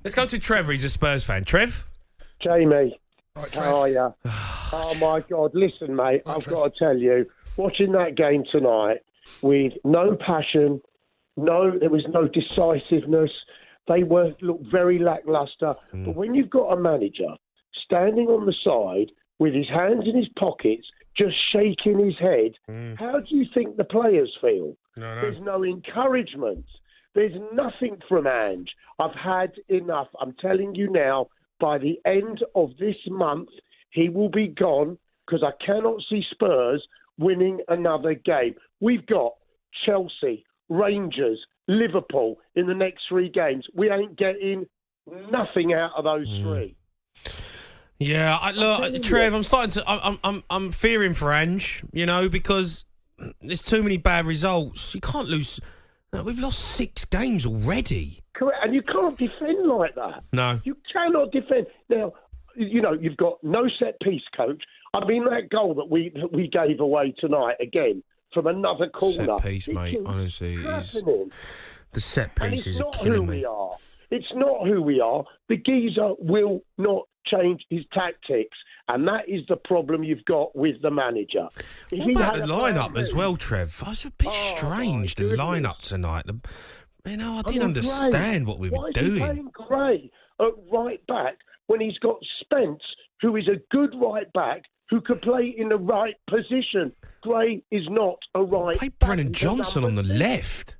Let's go to Trevor. He's a Spurs fan. Trev? Jamie, Right, Trev. how are you? Oh, my God. Listen, mate, Right, I've Trev. got to tell you, watching that game tonight with no passion, there was no decisiveness. They looked very lacklustre. But when you've got a manager standing on the side with his hands in his pockets, just shaking his head, how do you think the players feel? No. There's no encouragement. There's nothing from Ange. I've had enough. I'm telling you now, by the end of this month, he will be gone because I cannot see Spurs winning another game. We've got Chelsea, Rangers, Liverpool in the next 3 games. We ain't getting nothing out of those 3. Yeah, look, Trev, I'm starting to. I'm fearing for Ange, because there's too many bad results. You can't lose. No, we've lost 6 games already. Correct, and you can't defend like that. No. You cannot defend. Now, you've got no set-piece coach. I mean, that goal that we gave away tonight, again, from another corner. Set-piece, mate, honestly. The set-pieces are killing killing me. me. It's not who we are. The geezer will not change his tactics, and that is the problem you've got with the manager. What about the lineup as well, Trev? I was a bit strange, the lineup tonight. I didn't understand what we were doing. Why is he playing Gray at right back when he's got Spence, who is a good right back, who could play in the right position? Gray is not a right Play back. Brennan Johnson on the left.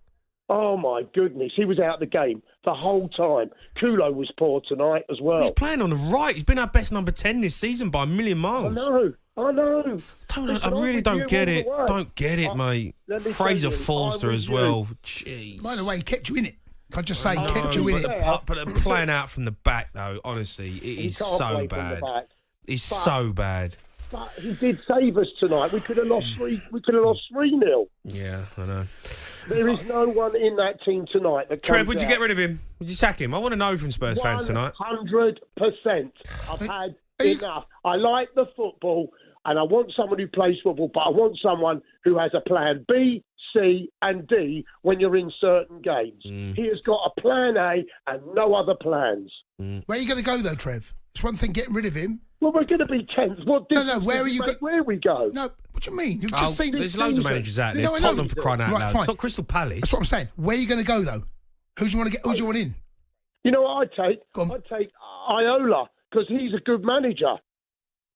Oh, my goodness. He was out of the game the whole time. Kulo was poor tonight as well. He's playing on the right. He's been our best number 10 this season by a million miles. I know. I really don't get it. Don't get it, mate. Fraser Forster as well. Jeez. By the way, he kept you in it. Can I just say, he kept you in it. But playing out from the back, though, honestly, it is so bad. It's so bad. But he did save us tonight. We could have lost 3. We could have lost 3-0. Yeah, I know. There is no one in that team tonight that. Trev, would you get rid of him? Would you sack him? I want to know from Spurs fans tonight. 100%. I've had enough. I like the football, and I want someone who plays football, but I want someone who has a plan B, C, and D when you're in certain games. He has got a plan A and no other plans. Where are you going to go, though, Trev? It's one thing getting rid of him. Well, we're going to be 10th. No, where are you going? Where we go? No, what do you mean? You've just seen... There's loads of managers out there. There's Tottenham for crying out loud. Fine. It's not Crystal Palace. That's what I'm saying. Where are you going to go, though? Who do you want to get? Who do you want in? You know what I'd take? Go on. I'd take Iola because he's a good manager.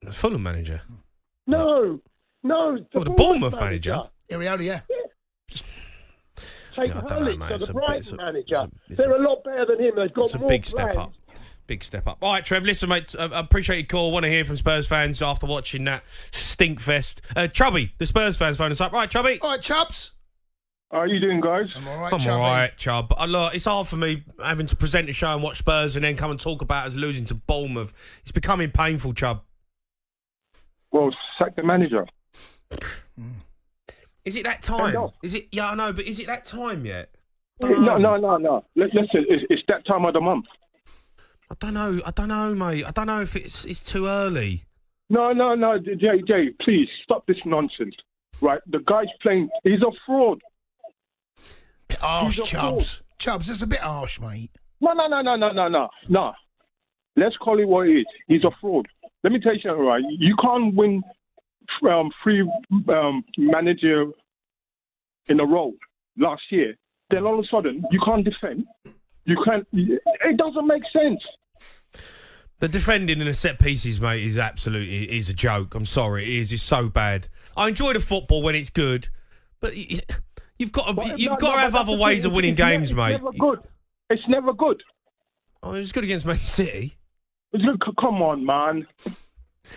The Fulham manager. No. The Bournemouth manager. Iola, yeah. Take Hurley, the Brighton manager. They're a lot better than him. They've got more big step up. Big step up. All right, Trev, listen, mate, I appreciate your call. Want to hear from Spurs fans after watching that stink fest. Chubby, the Spurs fans phone us up. Right, Chubby? All right, Chubbs. How are you doing, guys? I'm all right, I'm all right, Chubb. Look, it's hard for me having to present a show and watch Spurs and then come and talk about us losing to Bournemouth. It's becoming painful, Chubb. Well, sack the manager. Is it that time? Is it? Yeah, I know, but is it that time yet? No. Listen, it's that time of the month. I don't know, mate. I don't know if it's too early. No, Jay, please stop this nonsense. Right, the guy's playing. He's a fraud. Bit harsh, Chubbs. Chubbs, that's a bit harsh, mate. No. Let's call it what it is. He's a fraud. Let me tell you something, right? You can't win 3 manager in a row last year. Then all of a sudden, you can't defend. You can't. It doesn't make sense. The defending in the set pieces, mate, is a joke. I'm sorry, it is. It's so bad. I enjoy the football when it's good, but you've got to have other ways of winning games, mate. It's never good. It's never good. Oh, it was good against Man City. Come on, man.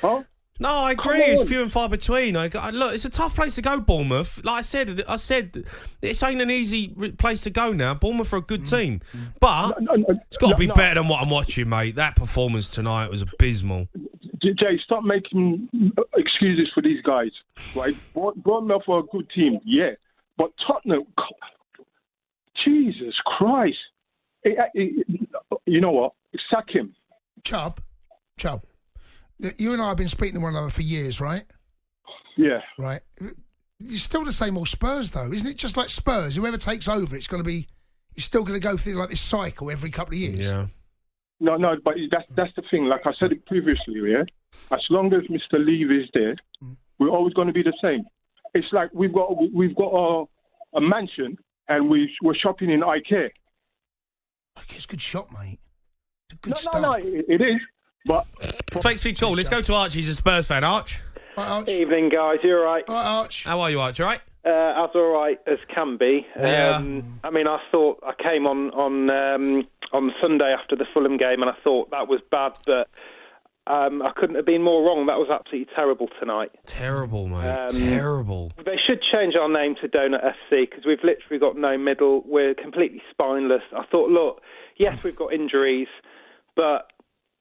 Huh? No, I agree. It's few and far between. Look, it's a tough place to go, Bournemouth. Like I said, this ain't an easy place to go now. Bournemouth are a good team, but it's got to be better than what I'm watching, mate. That performance tonight was abysmal. Jay, stop making excuses for these guys. Right? Bournemouth are a good team, yeah, but Tottenham, Jesus Christ! You know what? Sack him. Chubb. You and I have been speaking to one another for years, right? Yeah. Right. You're still the same old Spurs, though, isn't it? Just like Spurs, whoever takes over, you're still going to go through like this cycle every couple of years. Yeah. No, but that's the thing. Like I said it previously, yeah. As long as Mr. Levy is there, we're always going to be the same. It's like we've got a mansion and we're shopping in IKEA. It's a good shop, mate. It's a good stuff. No, it is. But thanks for your call. Let's go to Archie. He's a Spurs fan. Arch. Right, Arch. Evening, guys. You all right? Right, Arch. How are you, Arch? You all right? As all right as can be. Yeah. I mean, I thought I came on Sunday after the Fulham game, and I thought that was bad, but I couldn't have been more wrong. That was absolutely terrible tonight. Terrible, mate. Terrible. They should change our name to Donut FC because we've literally got no middle. We're completely spineless. I thought, look, yes, we've got injuries, but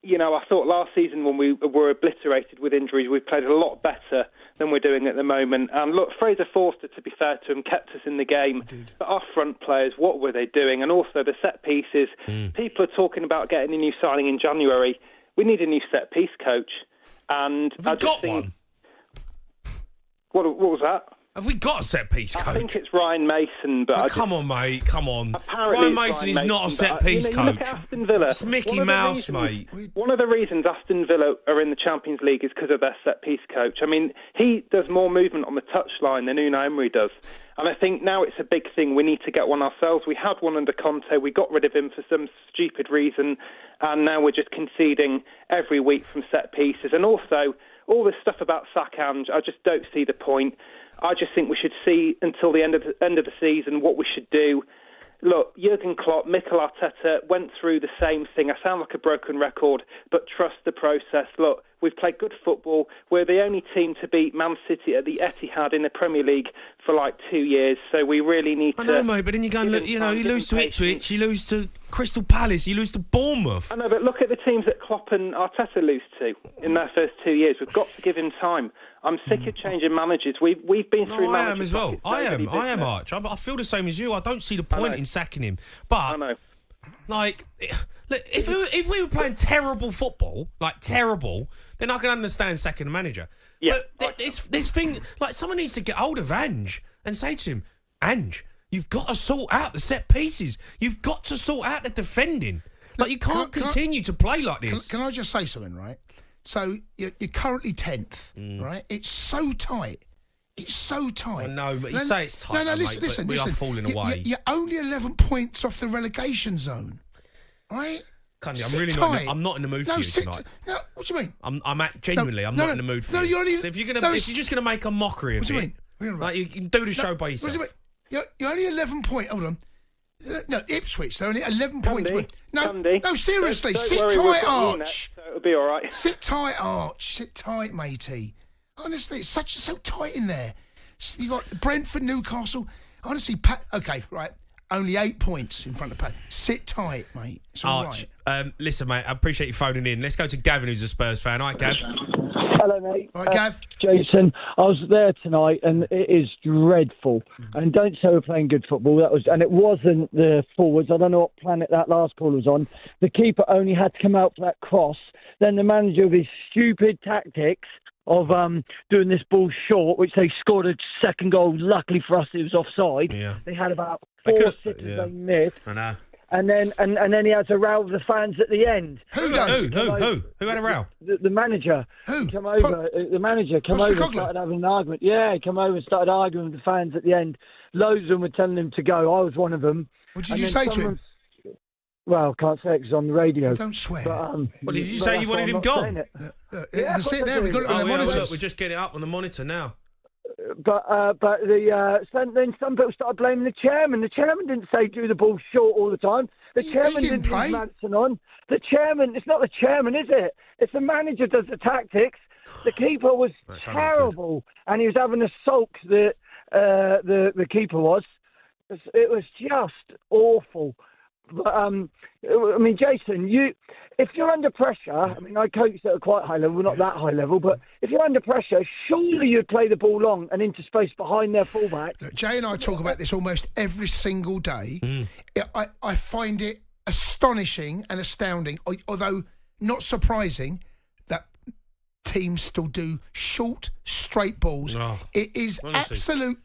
you know, I thought last season when we were obliterated with injuries, we played a lot better than we're doing at the moment. And look, Fraser Forster, to be fair to him, kept us in the game. But our front players, what were they doing? And also the set pieces. People are talking about getting a new signing in January. We need a new set piece coach. And Have we got one? What was that? Have we got a set piece coach? I think it's Ryan Mason, but come on, mate. Come on. Apparently Ryan Mason is not a set piece coach. Look at Aston Villa. It's Mickey Mouse, mate. One of the reasons Aston Villa are in the Champions League is because of their set piece coach. I mean, he does more movement on the touchline than Unai Emery does. And I think now it's a big thing. We need to get one ourselves. We had one under Conte. We got rid of him for some stupid reason. And now we're just conceding every week from set pieces. And also, all this stuff about Sakanj, I just don't see the point. I just think we should see until the end of the season what we should do. Look, Jurgen Klopp, Mikel Arteta went through the same thing. I sound like a broken record, but trust the process. Look, we've played good football. We're the only team to beat Man City at the Etihad in the Premier League for like 2 years, so we really need to... I know, mate, but then you go and look, you know, you lose to Ipswich, you lose to Crystal Palace, you lose to Bournemouth. I know, but look at the teams that Klopp and Arteta lose to in their first 2 years. We've got to give him time. I'm sick of changing managers. We've been through managers. I am as well. I am, Arch. I feel the same as you. I don't see the point in sacking him. But, I know. Like, look, if we were playing terrible football, like terrible, then I can understand sacking a manager. Yeah. But this thing, like, someone needs to get hold of Ange and say to him, Ange, you've got to sort out the set pieces. You've got to sort out the defending. Like, you can't continue to play like this. Can I just say something, right? So you're currently 10th, right? It's so tight. It's so tight. No, but you say it's tight. No, listen. We are falling away. You're only 11 points off the relegation zone, right? Cundy, I'm not in the mood for you tonight. No, what do you mean? I'm genuinely not in the mood for you. You're only, so if you're just gonna make a mockery of it, like you can do the show by yourself. What do you mean? You're only 11 points. Hold on. No, Ipswich. They're only 11 points. No, seriously. Sit tight, Arch. So it'll be all right. Sit tight, Arch. Sit tight, matey. Honestly, it's so tight in there. You got Brentford, Newcastle. Honestly, okay, right. Only 8 points in front of Pat. Sit tight, mate. It's all Arch, right. Listen, mate, I appreciate you phoning in. Let's go to Gavin, who's a Spurs fan. All right, Gav. Hello, mate. All right, Gav. Jason, I was there tonight, and it is dreadful. And don't say we're playing good football. And it wasn't the forwards. I don't know what planet that last call was on. The keeper only had to come out for that cross. Then the manager with his stupid tactics of doing this ball short, which they scored a second goal. Luckily for us, it was offside. Yeah. They had about 4 sitters they missed. I know. And then he has a row with the fans at the end. Who does? Who had a row? The manager. Who? The manager come over and started having an argument. Yeah, he came over and started arguing with the fans at the end. Loads of them were telling him to go. I was one of them. What did you say to him? Well, can't say it because on the radio. Don't swear. But, what did you say? You wanted him gone? You can see it there. We've got it on the monitor. Look, we're just getting it up on the monitor now. But then some people started blaming the chairman. The chairman didn't say do the ball short all the time. The chairman didn't leave Manson on. The chairman, it's not the chairman, is it? It's the manager does the tactics. The keeper was terrible, and he was having a sulk. The keeper was. It was just awful. But I mean, Jason, if you're under pressure, I mean, I coach at a quite high level, not that high level, but if you're under pressure, surely you'd play the ball long and into space behind their fullback. Look, Jay and I talk about this almost every single day. I find it astonishing and astounding, although not surprising, that teams still do short, straight balls. It is honestly absolute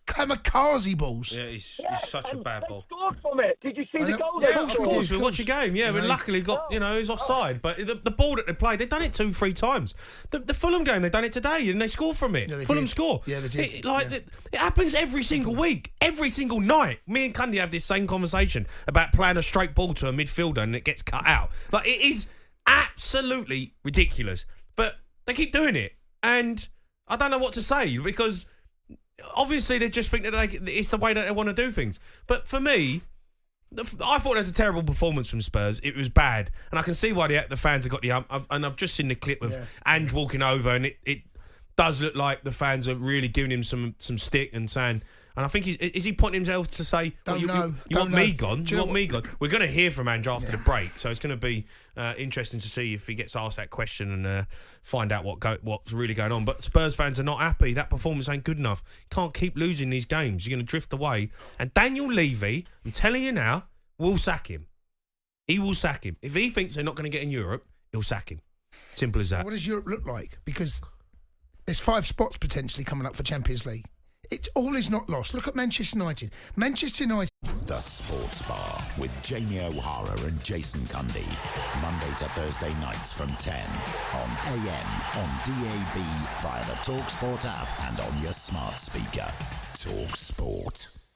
kamikaze balls. Yeah, he's such a bad ball. Scored from it. Did you see the goal? Yeah, of course. We watched a game. Yeah, we luckily got, he was offside. But the ball that they played, they've done it 2-3 times. The Fulham game, they've done it today, and they score from it. Yeah, Fulham score. Yeah, they did. It happens every single week, every single night. Me and Cundy have this same conversation about playing a straight ball to a midfielder and it gets cut out. Like, it is absolutely ridiculous. But they keep doing it, and I don't know what to say, because obviously they just think that it's the way that they want to do things. But for me, I thought it was a terrible performance from Spurs. It was bad, and I can see why the fans have got the and I've just seen the clip of Ange walking over, and it does look like the fans are really giving him some stick and saying. And I think is he pointing himself to say, you want me gone? You want me gone? We're going to hear from Ange after the break, so it's going to be interesting to see if he gets asked that question and find out what's really going on. But Spurs fans are not happy. That performance ain't good enough. You can't keep losing these games. You're going to drift away. And Daniel Levy, I'm telling you now, will sack him. He will sack him. If he thinks they're not going to get in Europe, he'll sack him. Simple as that. What does Europe look like? Because there's 5 spots potentially coming up for Champions League. All is not lost. Look at Manchester United. Manchester United. The Sports Bar with Jamie O'Hara and Jason Cundy. Monday to Thursday nights from 10 on AM, on DAB, via the talkSPORT app and on your smart speaker. talkSPORT.